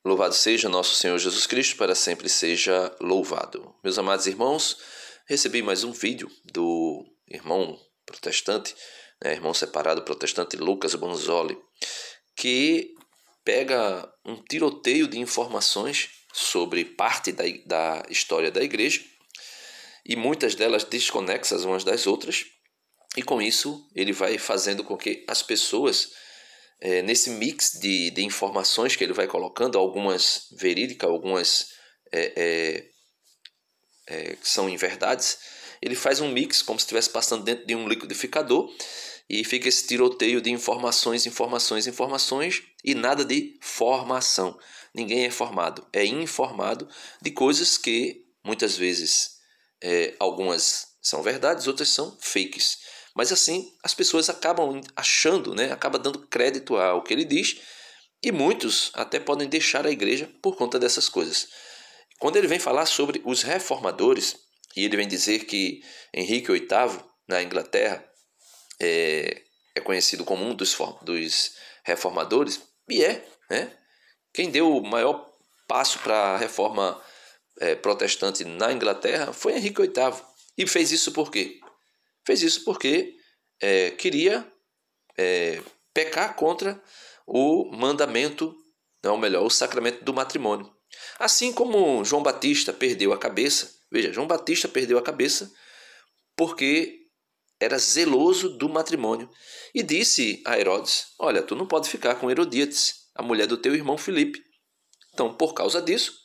Louvado seja nosso Senhor Jesus Cristo, para sempre seja louvado. Meus amados irmãos, recebi mais um vídeo do irmão protestante, irmão separado protestante Lucas Banzoli, que pega um tiroteio de informações sobre parte da história da igreja e muitas delas desconexas umas das outras, e com isso ele vai fazendo com que as pessoas, nesse mix de informações que ele vai colocando, algumas verídicas, algumas que são inverdades, ele faz um mix como se estivesse passando dentro de um liquidificador e fica esse tiroteio de informações e nada de formação. Ninguém é formado, é informado de coisas que muitas vezes algumas são verdades, outras são fakes. Mas assim as pessoas acabam achando, acabam dando crédito ao que ele diz, e muitos até podem deixar a igreja por conta dessas coisas. Quando ele vem falar sobre os reformadores, e ele vem dizer que Henrique VIII, na Inglaterra, é conhecido como um dos reformadores, e quem deu o maior passo para a reforma protestante na Inglaterra foi Henrique VIII. E fez isso por quê? Fez isso porque queria pecar contra o mandamento, ou melhor, o sacramento do matrimônio. Assim como João Batista perdeu a cabeça, veja, João Batista perdeu a cabeça porque era zeloso do matrimônio e disse a Herodes: olha, tu não pode ficar com Herodíades, a mulher do teu irmão Filipe. Então, por causa disso,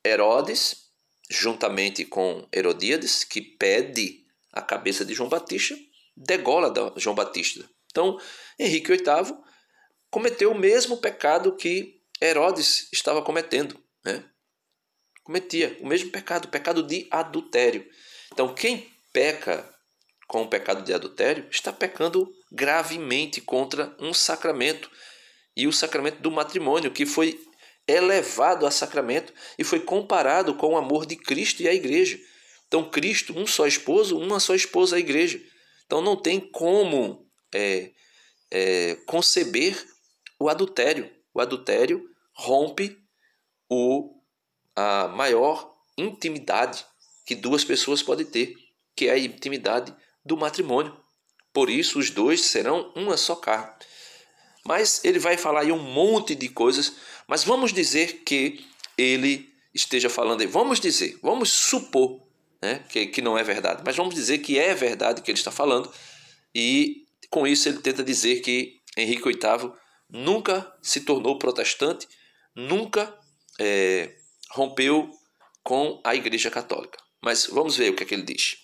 Herodes, juntamente com Herodíades, que pede a cabeça de João Batista, degola João Batista. Então, Henrique VIII cometeu o mesmo pecado que Herodes estava cometendo. Cometia o mesmo pecado, o pecado de adultério. Então, quem peca com o pecado de adultério está pecando gravemente contra um sacramento, e o sacramento do matrimônio, que foi elevado a sacramento e foi comparado com o amor de Cristo e a igreja. Então, Cristo, um só esposo, uma só esposa a igreja. Então, não tem como conceber o adultério. O adultério rompe a maior intimidade que duas pessoas podem ter, que é a intimidade do matrimônio. Por isso, os dois serão uma só carne. Mas ele vai falar aí um monte de coisas, mas vamos dizer que ele esteja falando aí. Vamos supor que não é verdade, mas vamos dizer que é verdade que ele está falando, e com isso ele tenta dizer que Henrique VIII nunca se tornou protestante, nunca rompeu com a Igreja Católica. Mas vamos ver o que é que ele diz.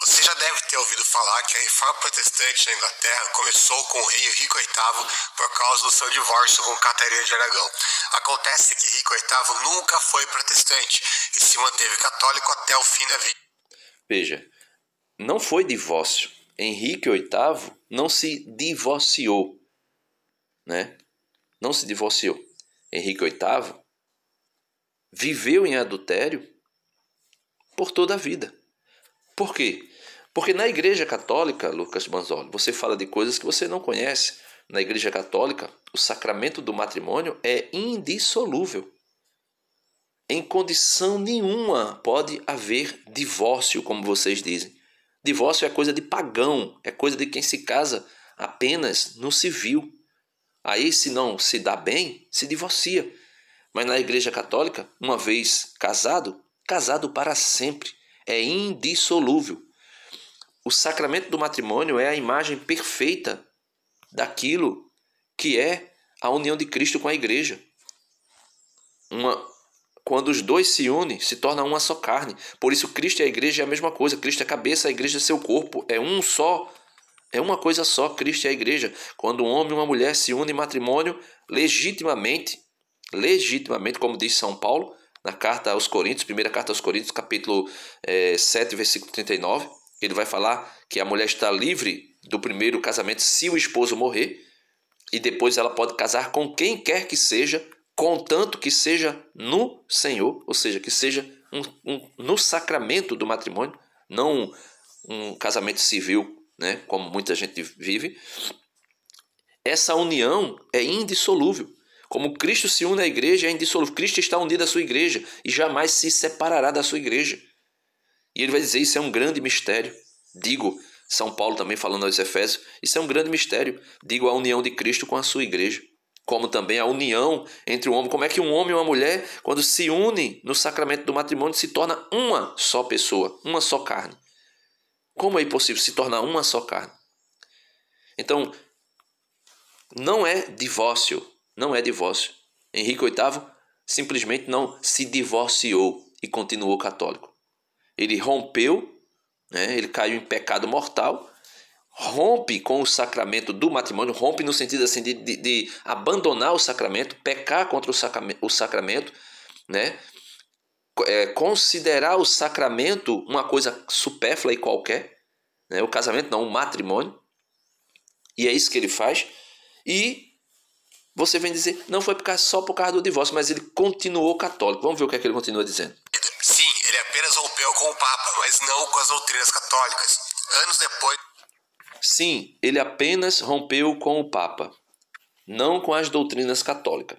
Você já deve ter ouvido falar que a reforma protestante na Inglaterra começou com o rei Henrique VIII por causa do seu divórcio com Catarina de Aragão. Acontece que Henrique VIII nunca foi protestante e se manteve católico até o fim da vida. Veja, não foi divórcio. Henrique VIII não se divorciou, Não se divorciou. Henrique VIII viveu em adultério por toda a vida. Por quê? Porque na Igreja Católica, Lucas Banzoli, você fala de coisas que você não conhece. Na Igreja Católica, o sacramento do matrimônio é indissolúvel. Em condição nenhuma pode haver divórcio, como vocês dizem. Divórcio é coisa de pagão, é coisa de quem se casa apenas no civil. Aí, se não se dá bem, se divorcia. Mas na Igreja Católica, uma vez casado, casado para sempre. É indissolúvel. O sacramento do matrimônio é a imagem perfeita daquilo que é a união de Cristo com a igreja. Quando os dois se unem, se torna uma só carne. Por isso, Cristo e a igreja é a mesma coisa. Cristo é a cabeça, a igreja é seu corpo. É um só. É uma coisa só, Cristo e a igreja. Quando um homem e uma mulher se unem em matrimônio, legitimamente, como diz São Paulo, na carta aos Coríntios, primeira carta aos Coríntios, capítulo 7, versículo 39, ele vai falar que a mulher está livre do primeiro casamento se o esposo morrer, e depois ela pode casar com quem quer que seja, contanto que seja no Senhor, ou seja, que seja no sacramento do matrimônio, não um casamento civil, como muita gente vive. Essa união é indissolúvel. Como Cristo se une à igreja, é indissolúvel. Cristo está unido à sua igreja e jamais se separará da sua igreja. E ele vai dizer, isso é um grande mistério. Digo, São Paulo também falando aos Efésios, isso é um grande mistério. Digo, a união de Cristo com a sua igreja. Como também a união entre um homem. Como é que um homem e uma mulher, quando se unem no sacramento do matrimônio, se torna uma só pessoa, uma só carne? Como é possível se tornar uma só carne? Então, não é divórcio, não é divórcio. Henrique VIII simplesmente não se divorciou e continuou católico. Ele rompeu, né? Ele caiu em pecado mortal, rompe com o sacramento do matrimônio, rompe no sentido assim de abandonar o sacramento, pecar contra o sacramento, né? Considerar o sacramento uma coisa supérflua e qualquer, né? O casamento não, o matrimônio. E é isso que ele faz. E você vem dizer, não foi só por causa do divórcio, mas ele continuou católico. Vamos ver o que é que ele continua dizendo. Sim, ele apenas rompeu com o Papa, mas não com as doutrinas católicas. Anos depois... Sim, ele apenas rompeu com o Papa, não com as doutrinas católicas.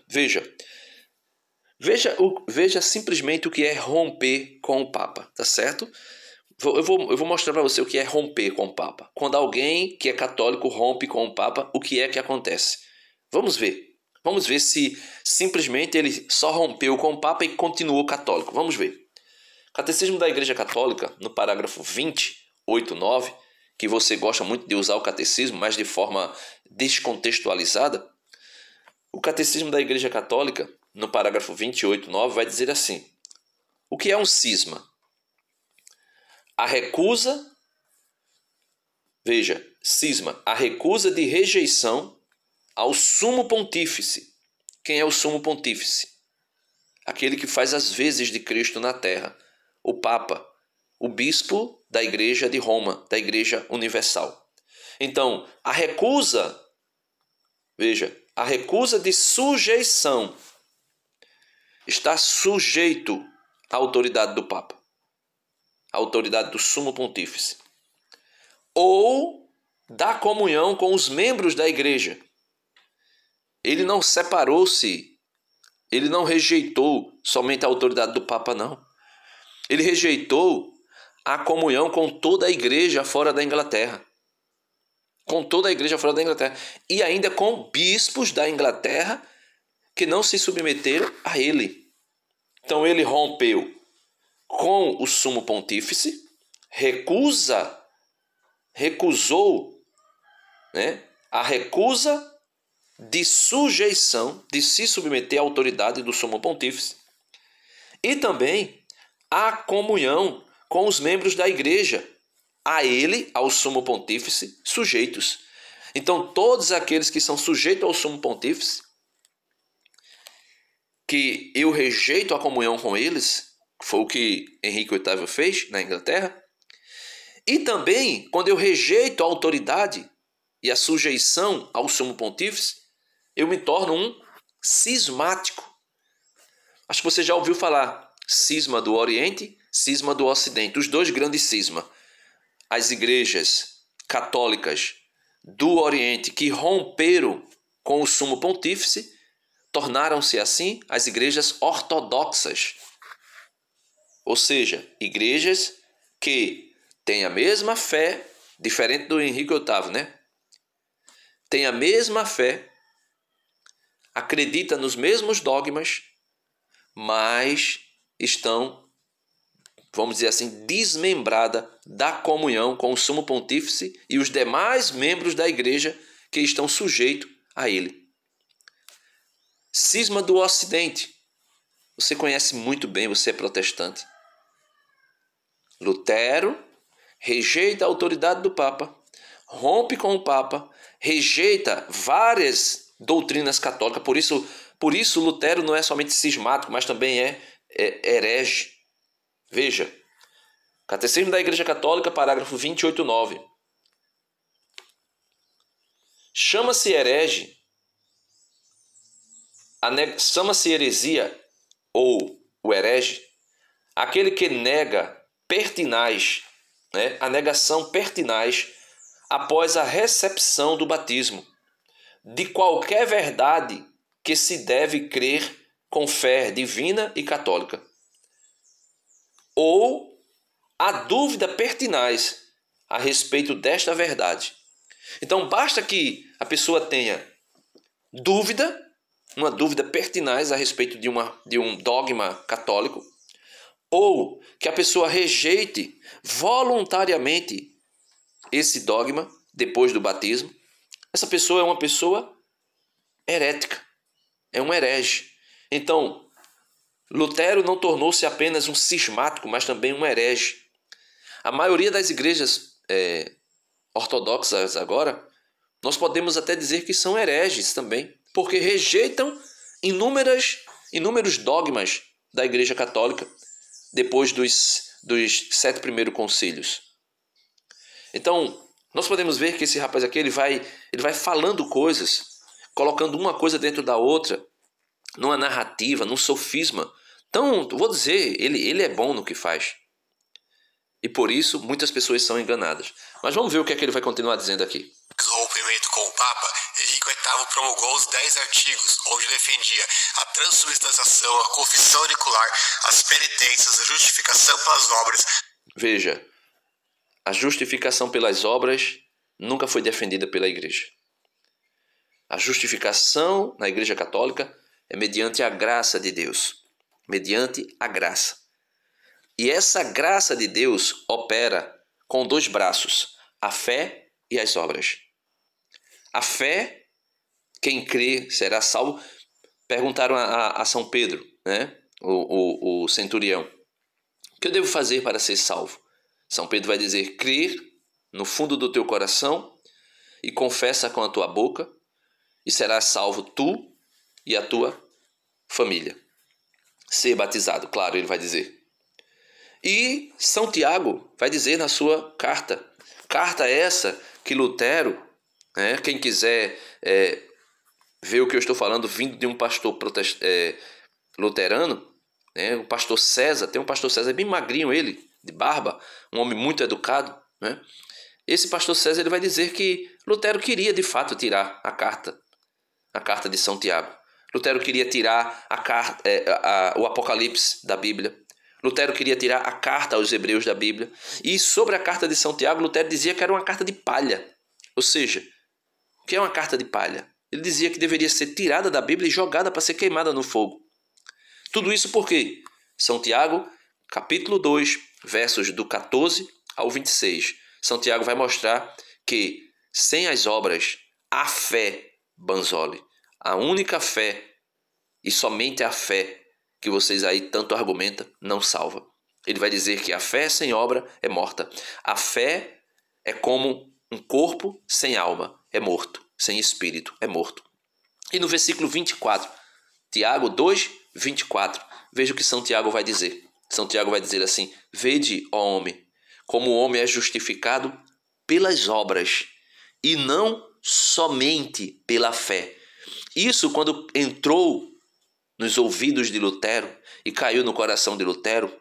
Veja simplesmente o que é romper com o Papa, tá certo? Eu vou mostrar para você o que é romper com o Papa. Quando alguém que é católico rompe com o Papa, o que é que acontece? Vamos ver. Vamos ver se simplesmente ele só rompeu com o Papa e continuou católico. Vamos ver. Catecismo da Igreja Católica, no parágrafo 28.9, que você gosta muito de usar o catecismo, mas de forma descontextualizada. O Catecismo da Igreja Católica, no parágrafo 28.9, vai dizer assim: o que é um cisma? A recusa, veja, cisma, a recusa de rejeição ao sumo pontífice. Quem é o sumo pontífice? Aquele que faz as vezes de Cristo na terra, o Papa, o bispo da Igreja de Roma, da Igreja Universal. Então, a recusa, veja, a recusa de sujeição, está sujeito à autoridade do Papa, à autoridade do sumo pontífice, ou da comunhão com os membros da Igreja. Ele não separou-se, ele não rejeitou somente a autoridade do Papa, não. Ele rejeitou a comunhão com toda a igreja fora da Inglaterra. Com toda a igreja fora da Inglaterra. E ainda com bispos da Inglaterra que não se submeteram a ele. Então ele rompeu com o sumo pontífice, recusou, né, a recusa de sujeição, de se submeter à autoridade do sumo pontífice. E também a comunhão com os membros da igreja, a ele, ao sumo pontífice, sujeitos. Então, todos aqueles que são sujeitos ao sumo pontífice, que eu rejeito a comunhão com eles, foi o que Henrique VIII fez na Inglaterra, e também, quando eu rejeito a autoridade e a sujeição ao sumo pontífice, eu me torno um cismático. Acho que você já ouviu falar cisma do Oriente, cisma do Ocidente, os dois grandes cismas. As igrejas católicas do Oriente que romperam com o sumo pontífice tornaram-se assim as igrejas ortodoxas. Ou seja, igrejas que têm a mesma fé, diferente do Henrique VIII, né? Tem a mesma fé, acredita nos mesmos dogmas, mas estão, vamos dizer assim, desmembrada da comunhão com o sumo pontífice e os demais membros da igreja que estão sujeitos a ele. Cisma do Ocidente. Você conhece muito bem, você é protestante. Lutero rejeita a autoridade do Papa, rompe com o Papa, rejeita várias doutrinas católicas, por isso Lutero não é somente cismático, mas também é herege. Veja, Catecismo da Igreja Católica, parágrafo 28.9. Chama-se herege, chama-se heresia ou o herege, aquele que nega pertinaz, né, a negação pertinaz após a recepção do batismo de qualquer verdade que se deve crer com fé divina e católica, ou há dúvida pertinaz a respeito desta verdade. Então basta que a pessoa tenha dúvida, uma dúvida pertinaz a respeito de um dogma católico, ou que a pessoa rejeite voluntariamente esse dogma depois do batismo. Essa pessoa é uma pessoa herética, é um herege. Então, Lutero não tornou-se apenas um cismático, mas também um herege. A maioria das igrejas ortodoxas agora, nós podemos até dizer que são hereges também, porque rejeitam inúmeros dogmas da Igreja Católica depois dos 7 primeiros concílios. Então, nós podemos ver que esse rapaz aqui ele vai falando coisas, colocando uma coisa dentro da outra, numa narrativa, num sofisma. Então, vou dizer, ele é bom no que faz. E por isso, muitas pessoas são enganadas. Mas vamos ver o que é que ele vai continuar dizendo aqui. Do rompimento com o Papa, Henrique VIII promulgou os 10 artigos, onde defendia a transubstanciação, a confissão auricular, as penitências, a justificação pelas obras. Veja, a justificação pelas obras nunca foi defendida pela Igreja. A justificação na Igreja Católica é mediante a graça de Deus. Mediante a graça. E essa graça de Deus opera com 2 braços, a fé e as obras. A fé, quem crê será salvo. Perguntaram a São Pedro, né? o centurião, o que eu devo fazer para ser salvo? São Pedro vai dizer, crer no fundo do teu coração e confessa com a tua boca e serás salvo tu e a tua família. Ser batizado, claro, ele vai dizer. E São Tiago vai dizer na sua carta essa que Lutero, quem quiser ver o que eu estou falando vindo de um pastor luterano, o pastor César, tem um pastor César bem magrinho ele, de barba, um homem muito educado, né? Esse pastor César ele vai dizer que Lutero queria de fato tirar a carta de São Tiago. Lutero queria tirar o Apocalipse da Bíblia. Lutero queria tirar a carta aos Hebreus da Bíblia. E sobre a carta de São Tiago, Lutero dizia que era uma carta de palha. Ou seja, o que é uma carta de palha? Ele dizia que deveria ser tirada da Bíblia e jogada para ser queimada no fogo. Tudo isso por quê? São Tiago, capítulo 2, versos do 14 ao 26. São Tiago vai mostrar que sem as obras, a fé, Banzoli, a única fé e somente a fé que vocês aí tanto argumentam, não salva. Ele vai dizer que a fé sem obra é morta. A fé é como um corpo sem alma, é morto. Sem espírito, é morto. E no versículo 24, Tiago 2, 24, veja o que São Tiago vai dizer. São Tiago vai dizer assim, vede, ó homem, como o homem é justificado pelas obras e não somente pela fé. Isso quando entrou nos ouvidos de Lutero e caiu no coração de Lutero,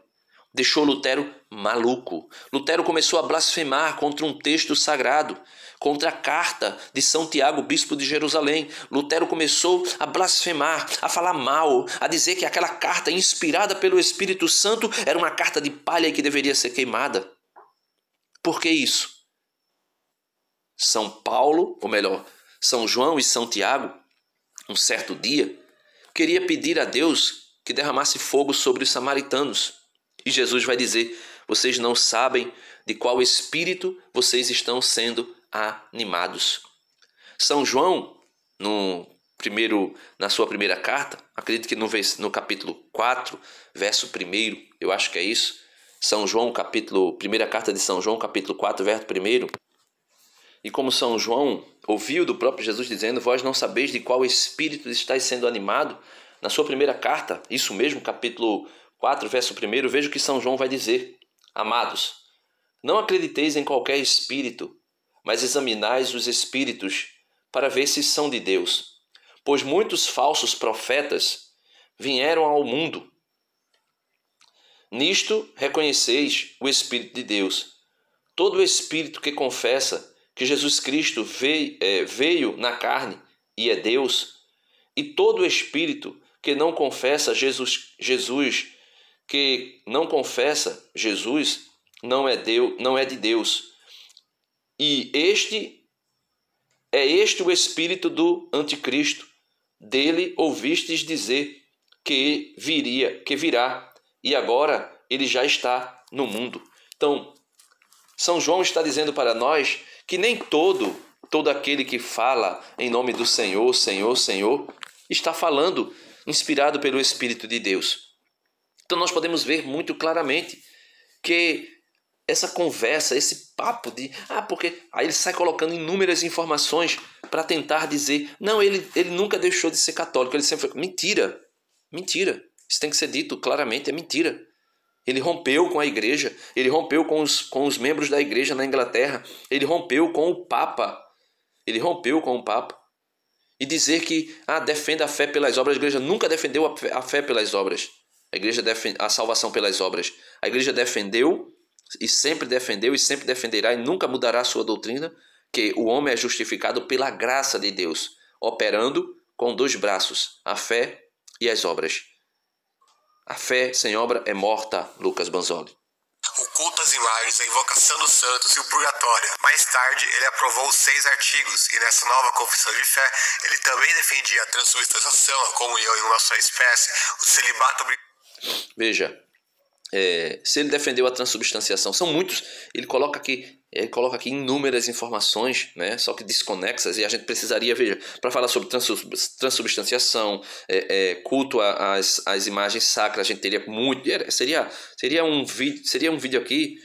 deixou Lutero maluco. Lutero começou a blasfemar contra um texto sagrado, contra a carta de São Tiago, bispo de Jerusalém. Lutero começou a blasfemar, a falar mal, a dizer que aquela carta inspirada pelo Espírito Santo era uma carta de palha e que deveria ser queimada. Por que isso? São Paulo, ou melhor, São João e São Tiago, um certo dia, queria pedir a Deus que derramasse fogo sobre os samaritanos. E Jesus vai dizer, vocês não sabem de qual espírito vocês estão sendo animados. São João, na sua primeira carta, acredito que no capítulo 4, verso 1, eu acho que é isso. São João, primeira carta de São João, capítulo 4, verso 1. E como São João ouviu do próprio Jesus dizendo, vós não sabeis de qual espírito estáis sendo animado, na sua primeira carta, isso mesmo, capítulo 4, verso 1, veja o que São João vai dizer. Amados, não acrediteis em qualquer espírito, mas examinais os espíritos para ver se são de Deus. Pois muitos falsos profetas vieram ao mundo. Nisto reconheceis o Espírito de Deus. Todo espírito que confessa que Jesus Cristo veio na carne e é Deus, E todo espírito que não confessa que não confessa Jesus, não é de Deus. E este o espírito do anticristo. Dele ouvistes dizer que virá, e agora ele já está no mundo. Então, São João está dizendo para nós que nem todo aquele que fala em nome do Senhor, Senhor, Senhor, está falando inspirado pelo Espírito de Deus. Então nós podemos ver muito claramente que essa conversa, esse papo de... porque... Aí ele sai colocando inúmeras informações para tentar dizer... Não, ele nunca deixou de ser católico, ele sempre foi... Mentira! Mentira! Isso tem que ser dito claramente, é mentira. Ele rompeu com a igreja, ele rompeu com os membros da igreja na Inglaterra, ele rompeu com o Papa. E dizer que defenda a fé pelas obras, a igreja nunca defendeu a fé pelas obras. A igreja defende a salvação pelas obras. A igreja defendeu e sempre defenderá e nunca mudará a sua doutrina, que o homem é justificado pela graça de Deus, operando com 2 braços, a fé e as obras. A fé sem obra é morta, Lucas Banzoli. O culto às imagens, a invocação dos santos e o purgatório. Mais tarde, ele aprovou 6 artigos, e nessa nova confissão de fé, ele também defendia a transubstanciação, a comunhão em uma só espécie, o celibato... Veja, se ele defendeu a transubstanciação, são muitos, ele coloca aqui inúmeras informações, né, só que desconexas, e a gente precisaria, veja, para falar sobre transubstanciação, culto às imagens sacras, a gente teria muito, seria um vídeo aqui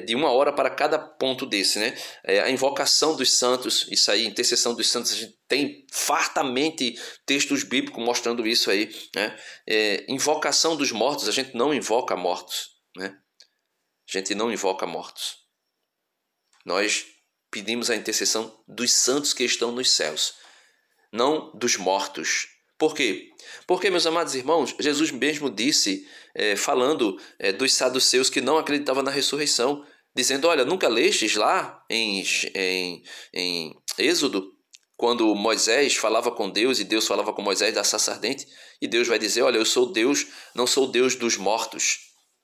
de 1 hora para cada ponto desse, né? A invocação dos santos, isso aí, intercessão dos santos, a gente tem fartamente textos bíblicos mostrando isso aí, né? Invocação dos mortos, a gente não invoca mortos, né? A gente não invoca mortos. Nós pedimos a intercessão dos santos que estão nos céus, não dos mortos. Por quê? Porque, meus amados irmãos, Jesus mesmo disse, falando dos saduceus que não acreditavam na ressurreição, dizendo, olha, nunca lestes lá em Êxodo, quando Moisés falava com Deus e Deus falava com Moisés da sarça ardente, e Deus vai dizer, olha, eu sou Deus, não sou Deus dos mortos,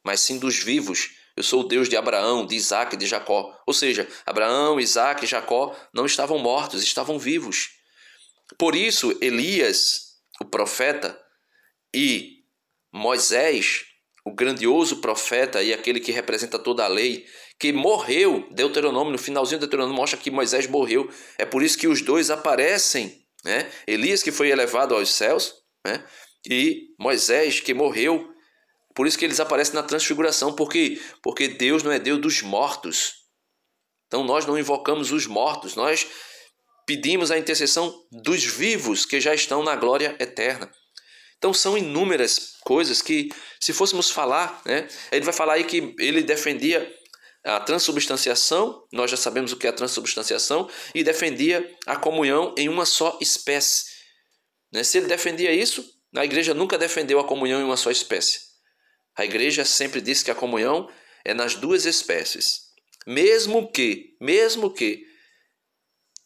mas sim dos vivos. Eu sou o Deus de Abraão, de Isaac e de Jacó. Ou seja, Abraão, Isaac e Jacó não estavam mortos, estavam vivos. Por isso, Elias, o profeta, e Moisés, o grandioso profeta e aquele que representa toda a lei, que morreu, Deuteronômio, no finalzinho do Deuteronômio mostra que Moisés morreu. É por isso que os dois aparecem, né? Elias que foi elevado aos céus, né? E Moisés que morreu. Por isso que eles aparecem na transfiguração. Por quê? Porque Deus não é Deus dos mortos. Então nós não invocamos os mortos, nós pedimos a intercessão dos vivos que já estão na glória eterna. Então são inúmeras coisas que, se fôssemos falar, né, ele vai falar aí que ele defendia a transubstanciação, nós já sabemos o que é a transubstanciação, e defendia a comunhão em uma só espécie. Né? Se ele defendia isso, a igreja nunca defendeu a comunhão em uma só espécie. A igreja sempre disse que a comunhão é nas 2 espécies. Mesmo que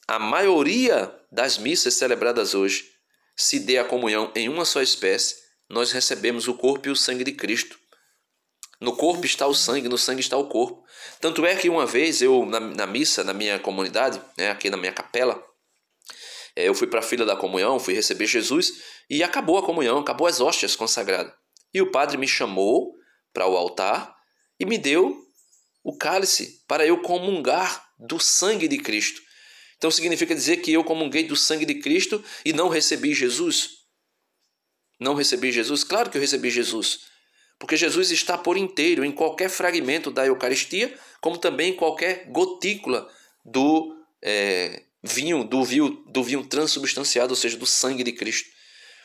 a maioria das missas celebradas hoje se dê a comunhão em uma só espécie, nós recebemos o corpo e o sangue de Cristo. No corpo está o sangue, no sangue está o corpo. Tanto é que uma vez eu, na missa, na minha comunidade, né, aqui na minha capela, eu fui para a fila da comunhão, fui receber Jesus e acabou a comunhão, acabou as hóstias consagradas. E o padre me chamou para o altar e me deu o cálice para eu comungar do sangue de Cristo. Então significa dizer que eu comunguei do sangue de Cristo e não recebi Jesus? Não recebi Jesus? Claro que eu recebi Jesus. Porque Jesus está por inteiro em qualquer fragmento da Eucaristia, como também em qualquer gotícula do vinho transubstanciado, ou seja, do sangue de Cristo.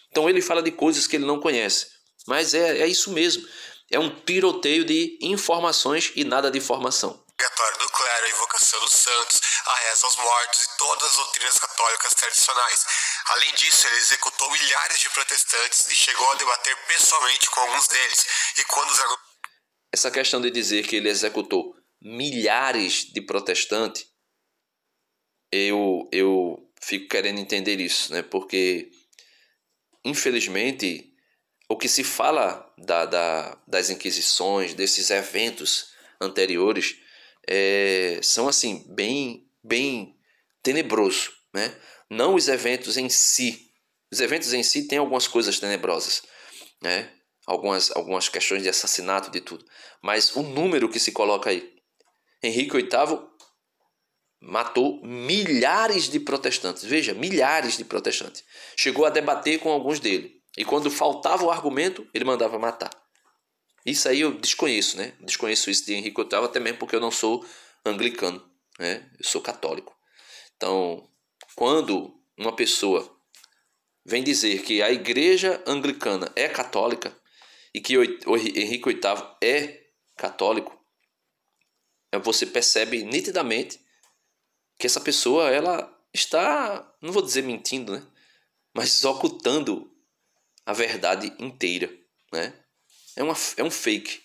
Então ele fala de coisas que ele não conhece. Mas é isso mesmo. É um tiroteio de informações e nada de formação. Purgatório do clero, a invocação dos santos, a reza aos mortos e todas as doutrinas católicas tradicionais. Além disso, ele executou milhares de protestantes e chegou a debater pessoalmente com alguns deles. E quando os... Essa questão de dizer que ele executou milhares de protestantes, eu fico querendo entender isso, né? Porque infelizmente, o que se fala das Inquisições, desses eventos anteriores, são assim, bem tenebrosos, né? Não os eventos em si. Os eventos em si têm algumas coisas tenebrosas, né? Algumas questões de assassinato, de tudo. Mas o número que se coloca aí. Henrique VIII matou milhares de protestantes. Veja, milhares de protestantes. Chegou a debater com alguns deles. E quando faltava o argumento, ele mandava matar. Isso aí eu desconheço, né? Desconheço isso de Henrique VIII, até mesmo porque eu não sou anglicano, né? Eu sou católico. Então, quando uma pessoa vem dizer que a igreja anglicana é católica e que o Henrique VIII é católico, você percebe nitidamente que essa pessoa, ela está, não vou dizer mentindo, né? Mas ocultando a verdade inteira, né? É um fake,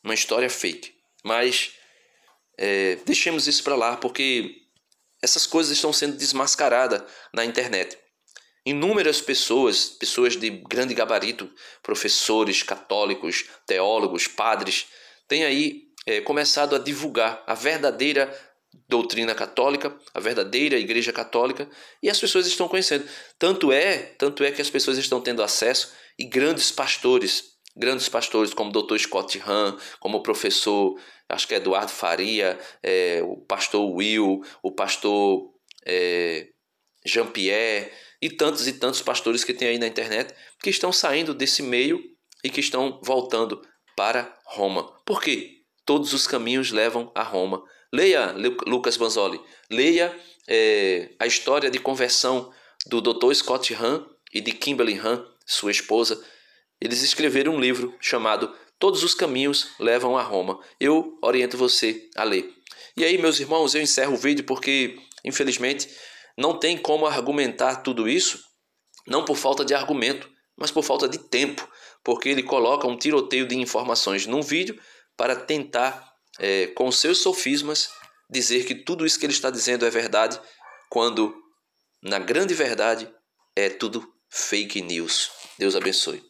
uma história fake. Mas deixemos isso para lá, porque essas coisas estão sendo desmascaradas na internet. Inúmeras pessoas de grande gabarito, professores católicos, teólogos, padres, têm aí começado a divulgar a verdadeira doutrina católica, a verdadeira Igreja Católica, e as pessoas estão conhecendo. Tanto é que as pessoas estão tendo acesso, e grandes pastores como o Dr. Scott Hahn, como o professor, acho que é Eduardo Faria, o pastor Will, o pastor Jean-Pierre, e tantos pastores que tem aí na internet, que estão saindo desse meio e que estão voltando para Roma. Por quê? Todos os caminhos levam a Roma. Leia Lucas Banzoli, leia a história de conversão do Dr. Scott Hahn e de Kimberly Hahn, sua esposa. Eles escreveram um livro chamado Todos os Caminhos Levam a Roma. Eu oriento você a ler. E aí, meus irmãos, eu encerro o vídeo porque, infelizmente, não tem como argumentar tudo isso, não por falta de argumento, mas por falta de tempo, porque ele coloca um tiroteio de informações num vídeo para tentar, com seus sofismas, dizer que tudo isso que ele está dizendo é verdade, quando, na grande verdade, é tudo fake news. Deus abençoe.